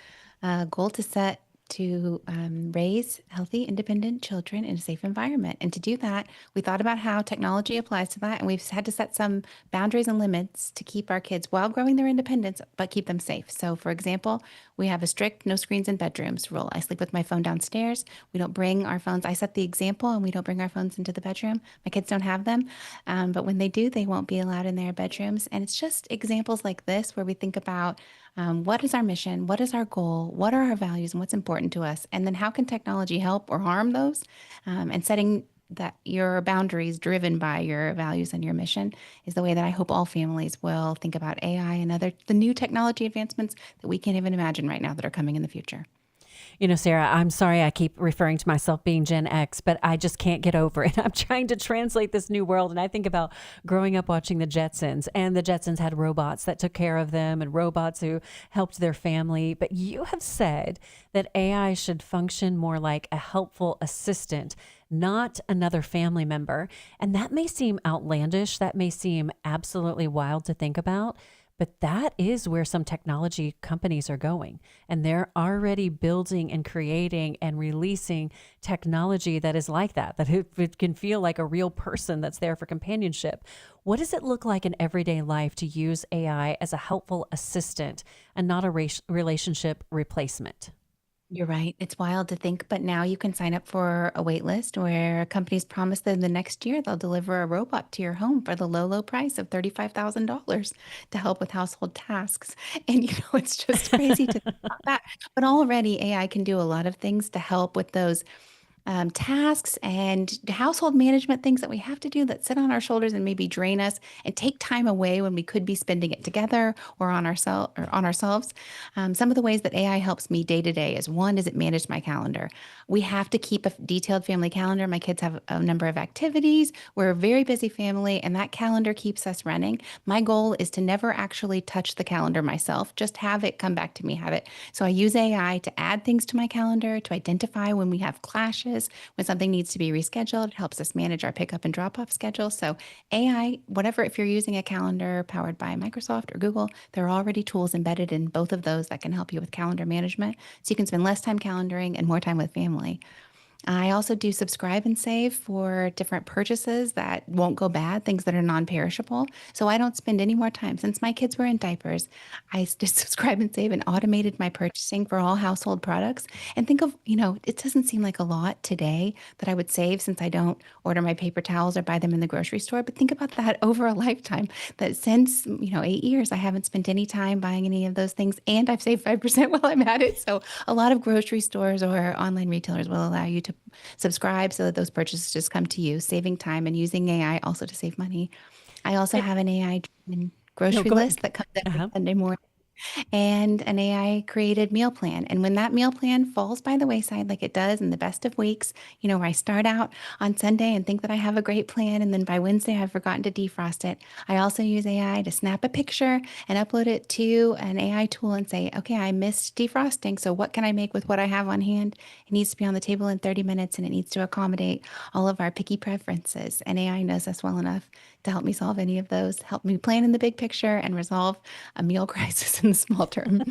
a goal to set to raise healthy, independent children in a safe environment. And to do that, we thought about how technology applies to that, and we've had to set some boundaries and limits to keep our kids while growing their independence, but keep them safe. So, for example, we have a strict no screens in bedrooms rule. I sleep with my phone downstairs. We don't bring our phones. I set the example, and we don't bring our phones into the bedroom. My kids don't have them, but when they do, they won't be allowed in their bedrooms. And it's just examples like this where we think about what is our mission? What is our goal? What are our values and what's important to us? And then how can technology help or harm those? And setting that your boundaries driven by your values and your mission is the way that I hope all families will think about AI and the new technology advancements that we can't even imagine right now that are coming in the future. You know, Sarah, I'm sorry I keep referring to myself being Gen X, but I just can't get over it. I'm trying to translate this new world. And I think about growing up watching the Jetsons, and the Jetsons had robots that took care of them and robots who helped their family. But you have said that AI should function more like a helpful assistant, not another family member. And that may seem outlandish. That may seem absolutely wild to think about. But that is where some technology companies are going. And they're already building and creating and releasing technology that is like that it can feel like a real person that's there for companionship. What does it look like in everyday life to use AI as a helpful assistant and not a relationship replacement? You're right. It's wild to think, but now you can sign up for a wait list where companies promise that in the next year they'll deliver a robot to your home for the low, low price of $35,000 to help with household tasks. And it's just crazy to think about that. But already AI can do a lot of things to help with those tasks and household management things that we have to do that sit on our shoulders and maybe drain us and take time away when we could be spending it together or on ourselves. Some of the ways that AI helps me day to day is one is it managed my calendar. We have to keep a detailed family calendar. My kids have a number of activities. We're a very busy family, and that calendar keeps us running. My goal is to never actually touch the calendar myself, just have it come back to me, have it. So I use AI to add things to my calendar, to identify when we have clashes, when something needs to be rescheduled. It helps us manage our pickup and drop off schedule. So AI, whatever, if you're using a calendar powered by Microsoft or Google, there are already tools embedded in both of those that can help you with calendar management. So you can spend less time calendaring and more time with family. I also do subscribe and save for different purchases that won't go bad, things that are non-perishable. So I don't spend any more time. Since my kids were in diapers, I just subscribe and save and automated my purchasing for all household products. And think of, it doesn't seem like a lot today that I would save since I don't order my paper towels or buy them in the grocery store. But think about that over a lifetime, that since, 8 years, I haven't spent any time buying any of those things. And I've saved 5% while I'm at it. So a lot of grocery stores or online retailers will allow you to subscribe so that those purchases just come to you, saving time and using AI also to save money. I also have an AI grocery list that comes every Sunday morning, and an AI created meal plan. And when that meal plan falls by the wayside, like it does in the best of weeks, where I start out on Sunday and think that I have a great plan, and then by Wednesday I've forgotten to defrost it, I also use AI to snap a picture and upload it to an AI tool and say, okay, I missed defrosting, so what can I make with what I have on hand? It needs to be on the table in 30 minutes, and it needs to accommodate all of our picky preferences. And AI knows us well enough to help me solve any of those, help me plan in the big picture and resolve a meal crisis in the small term.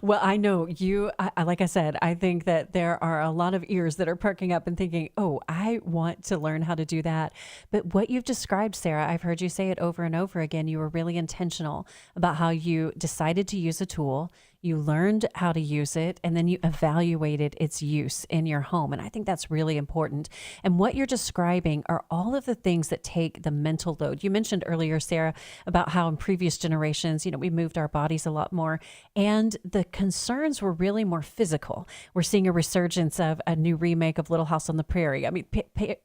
Well, I know you, like I said, I think that there are a lot of ears that are perking up and thinking, oh, I want to learn how to do that. But what you've described, Sarah, I've heard you say it over and over again. You were really intentional about how you decided to use a tool. You learned how to use it, and then you evaluated its use in your home. And I think that's really important. And what you're describing are all of the things that take the mental load. You mentioned earlier, Sarah, about how in previous generations, we moved our bodies a lot more, and the concerns were really more physical. We're seeing a resurgence of a new remake of Little House on the Prairie. I mean,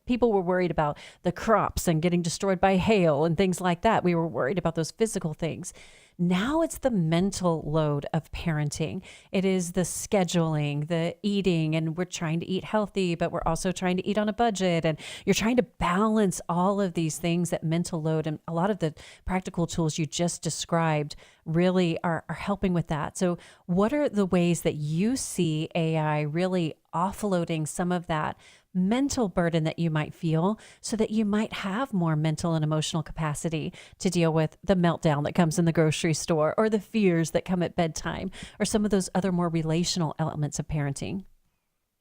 people were worried about the crops and getting destroyed by hail and things like that. We were worried about those physical things. Now it's the mental load of parenting. It is the scheduling, the eating, and we're trying to eat healthy, but we're also trying to eat on a budget. And you're trying to balance all of these things, that mental load. And a lot of the practical tools you just described really are helping with that. So what are the ways that you see AI really offloading some of that mental burden that you might feel so that you might have more mental and emotional capacity to deal with the meltdown that comes in the grocery store or the fears that come at bedtime or some of those other more relational elements of parenting?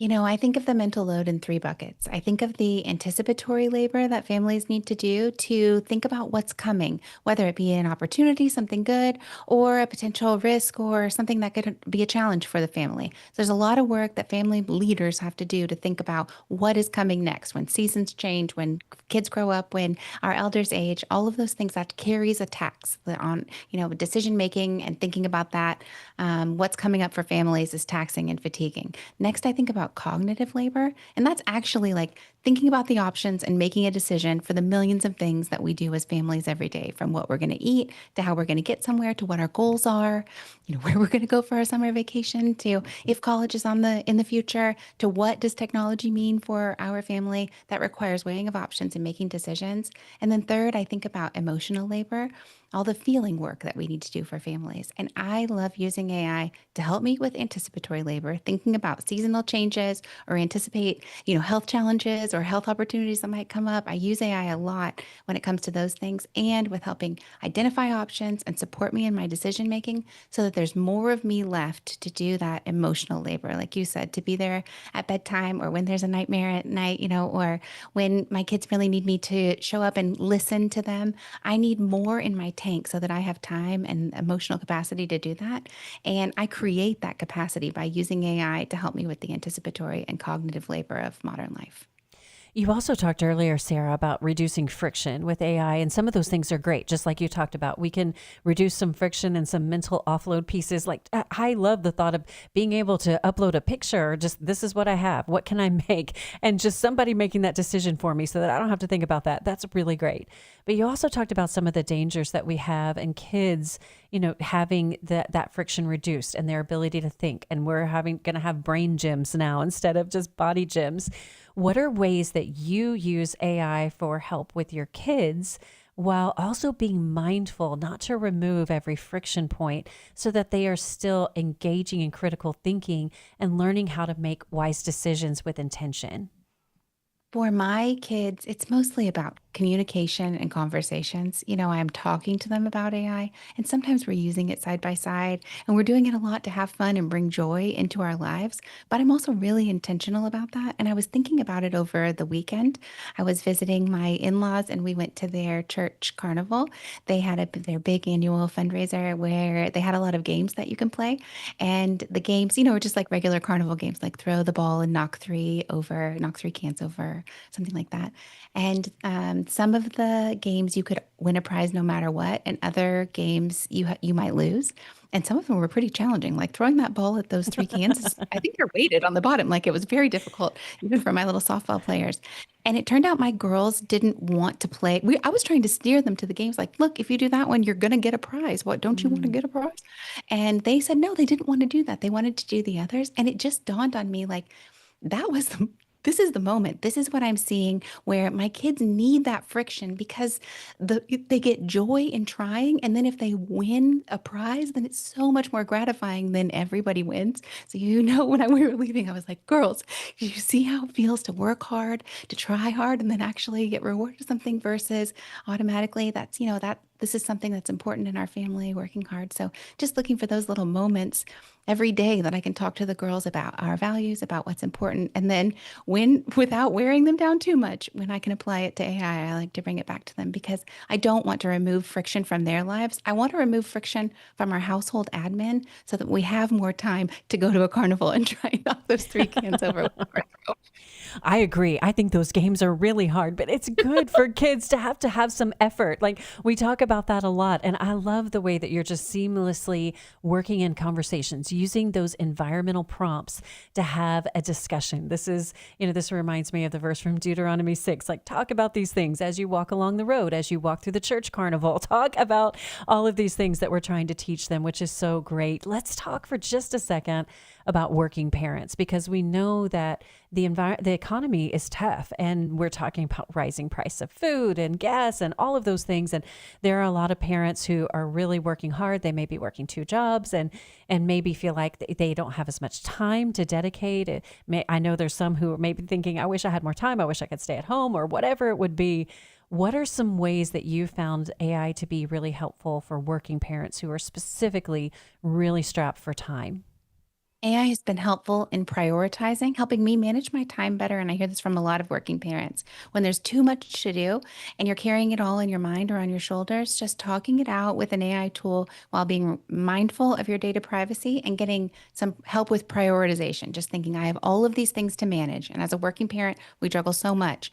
I think of the mental load in three buckets. I think of the anticipatory labor that families need to do to think about what's coming, whether it be an opportunity, something good, or a potential risk or something that could be a challenge for the family. So there's a lot of work that family leaders have to do to think about what is coming next when seasons change, when kids grow up, when our elders age, all of those things that carries a tax on, decision making and thinking about that. What's coming up for families is taxing and fatiguing. Next, I think about cognitive labor, and that's actually like thinking about the options and making a decision for the millions of things that we do as families every day, from what we're going to eat to how we're going to get somewhere to what our goals are, where we're going to go for our summer vacation, to if college is in the future, to what does technology mean for our family. That requires weighing of options and making decisions. And then third, I think about emotional labor, all the feeling work that we need to do for families. And I love using AI to help me with anticipatory labor, thinking about seasonal changes or anticipate, health challenges or health opportunities that might come up. I use AI a lot when it comes to those things and with helping identify options and support me in my decision making so that there's more of me left to do that emotional labor, like you said, to be there at bedtime or when there's a nightmare at night, or when my kids really need me to show up and listen to them. I need more in my tank so that I have time and emotional capacity to do that. And I create that capacity by using AI to help me with the anticipatory and cognitive labor of modern life. You also talked earlier, Sarah, about reducing friction with AI, and some of those things are great. Just like you talked about, we can reduce some friction and some mental offload pieces. Like I love the thought of being able to upload a picture, or just this is what I have, what can I make? And just somebody making that decision for me so that I don't have to think about that. That's really great. But you also talked about some of the dangers that we have in kids, having that friction reduced and their ability to think. And we're going to have brain gyms now instead of just body gyms. What are ways that you use AI for help with your kids while also being mindful not to remove every friction point so that they are still engaging in critical thinking and learning how to make wise decisions with intention? For my kids, it's mostly about communication and conversations. I'm talking to them about AI, and sometimes we're using it side by side, and we're doing it a lot to have fun and bring joy into our lives. But I'm also really intentional about that. And I was thinking about it over the weekend. I was visiting my in-laws, and we went to their church carnival. They had their big annual fundraiser where they had a lot of games that you can play. And the games, were just like regular carnival games, like throw the ball and knock three cans over, something like that. And some of the games you could win a prize no matter what, and other games you might lose. And some of them were pretty challenging, like throwing that ball at those three cans. I think they're weighted on the bottom. Like it was very difficult, even for my little softball players. And it turned out my girls didn't want to play. I was trying to steer them to the games like, look, if you do that one, you're going to get a prize. What, don't you want to get a prize? And they said, no, they didn't want to do that. They wanted to do the others. And it just dawned on me like, this is the moment. This is what I'm seeing where my kids need that friction because they get joy in trying. And then if they win a prize, then it's so much more gratifying than everybody wins. So, when we were leaving, I was like, girls, do you see how it feels to work hard, to try hard, and then actually get rewarded something versus automatically this is something that's important in our family, working hard. So just looking for those little moments every day that I can talk to the girls about our values, about what's important. And then without wearing them down too much, when I can apply it to AI, I like to bring it back to them because I don't want to remove friction from their lives. I want to remove friction from our household admin so that we have more time to go to a carnival and try and knock those three cans over. I agree. I think those games are really hard, but it's good for kids to have some effort. Like we talk about that a lot. And I love the way that you're just seamlessly working in conversations, using those environmental prompts to have a discussion. This reminds me of the verse from Deuteronomy 6, like talk about these things as you walk along the road, as you walk through the church carnival, talk about all of these things that we're trying to teach them, which is so great. Let's talk for just a second about working parents, because we know that the economy is tough, and we're talking about rising price of food and gas and all of those things. And there are a lot of parents who are really working hard. They may be working 2 jobs and maybe feel like they don't have as much time to dedicate. I know there's some who are maybe thinking, I wish I had more time. I wish I could stay at home, or whatever it would be. What are some ways that you found AI to be really helpful for working parents who are specifically really strapped for time? AI has been helpful in prioritizing, helping me manage my time better. And I hear this from a lot of working parents. When there's too much to do and you're carrying it all in your mind or on your shoulders, just talking it out with an AI tool while being mindful of your data privacy and getting some help with prioritization. Just thinking, I have all of these things to manage. And as a working parent, we juggle so much.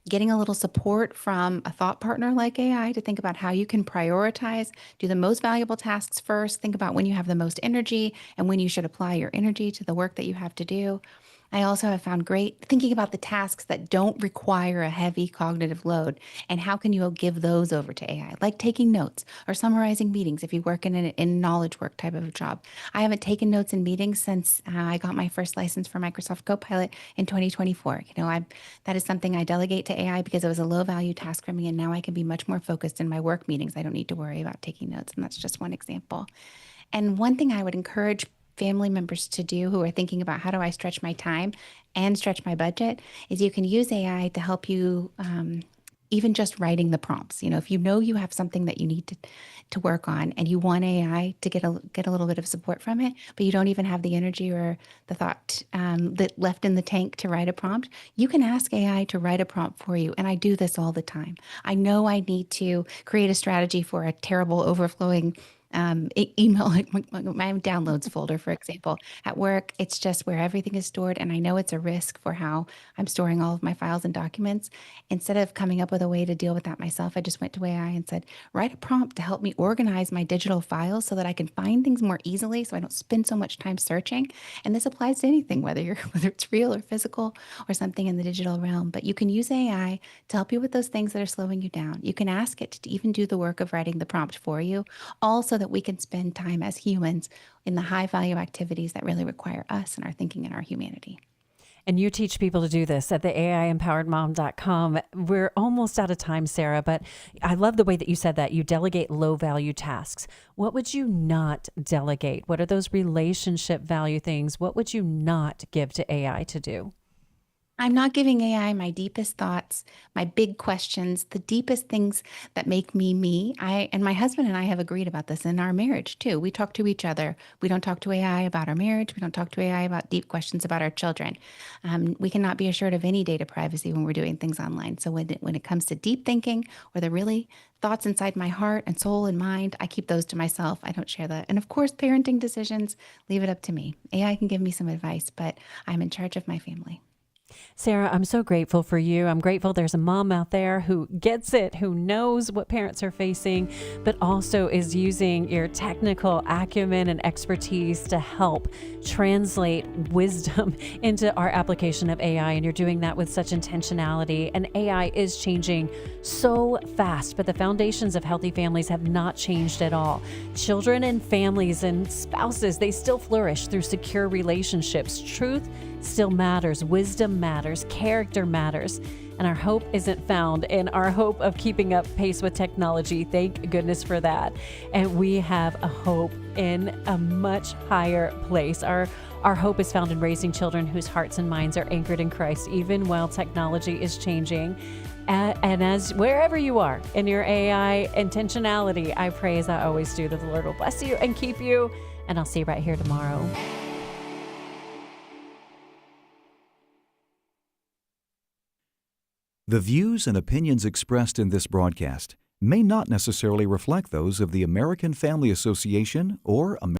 Getting a little support from a thought partner like AI to think about how you can prioritize, do the most valuable tasks first, think about when you have the most energy and when you should apply your energy to the work that you have to do. I also have found great thinking about the tasks that don't require a heavy cognitive load and how can you give those over to AI, like taking notes or summarizing meetings if you work in knowledge work type of a job. I haven't taken notes in meetings since I got my first license for Microsoft Copilot in 2024. That is something I delegate to AI because it was a low value task for me, and now I can be much more focused in my work meetings. I don't need to worry about taking notes, and that's just one example. And one thing I would encourage family members to do who are thinking about how do I stretch my time and stretch my budget is you can use AI to help you even just writing the prompts. If you have something that you need to work on and you want AI to get a little bit of support from it, but you don't even have the energy or the thought that left in the tank to write a prompt, you can ask AI to write a prompt for you. And I do this all the time. I know I need to create a strategy for a terrible overflowing email, like my downloads folder, for example. At work, it's just where everything is stored, and I know it's a risk for how I'm storing all of my files and documents. Instead of coming up with a way to deal with that myself, I just went to AI and said, write a prompt to help me organize my digital files so that I can find things more easily, so I don't spend so much time searching. And this applies to anything, whether it's real or physical or something in the digital realm. But you can use AI to help you with those things that are slowing you down. You can ask it to even do the work of writing the prompt for you, also that we can spend time as humans in the high value activities that really require us and our thinking and our humanity. And you teach people to do this at the AIempoweredmom.com. We're almost out of time, Sarah, but I love the way that you said that. You delegate low value tasks. What would you not delegate? What are those relationship value things? What would you not give to AI to do? I'm not giving AI my deepest thoughts, my big questions, the deepest things that make me me. And my husband and I have agreed about this in our marriage too. We talk to each other. We don't talk to AI about our marriage. We don't talk to AI about deep questions about our children. We cannot be assured of any data privacy when we're doing things online. So when it comes to deep thinking or the really thoughts inside my heart and soul and mind, I keep those to myself. I don't share that. And of course, parenting decisions, leave it up to me. AI can give me some advice, but I'm in charge of my family. Sarah, I'm so grateful for you. I'm grateful there's a mom out there who gets it, who knows what parents are facing, but also is using your technical acumen and expertise to help translate wisdom into our application of AI. And you're doing that with such intentionality. And AI is changing so fast, but the foundations of healthy families have not changed at all. Children and families and spouses, they still flourish through secure relationships. Truth still matters. Wisdom matters. Character matters. And our hope isn't found in our hope of keeping up pace with technology. Thank goodness for that. And we have a hope in a much higher place. Our hope is found in raising children whose hearts and minds are anchored in Christ, even while technology is changing. And as wherever you are in your AI intentionality, I pray, as I always do, that the Lord will bless you and keep you. And I'll see you right here tomorrow. The views and opinions expressed in this broadcast may not necessarily reflect those of the American Family Association or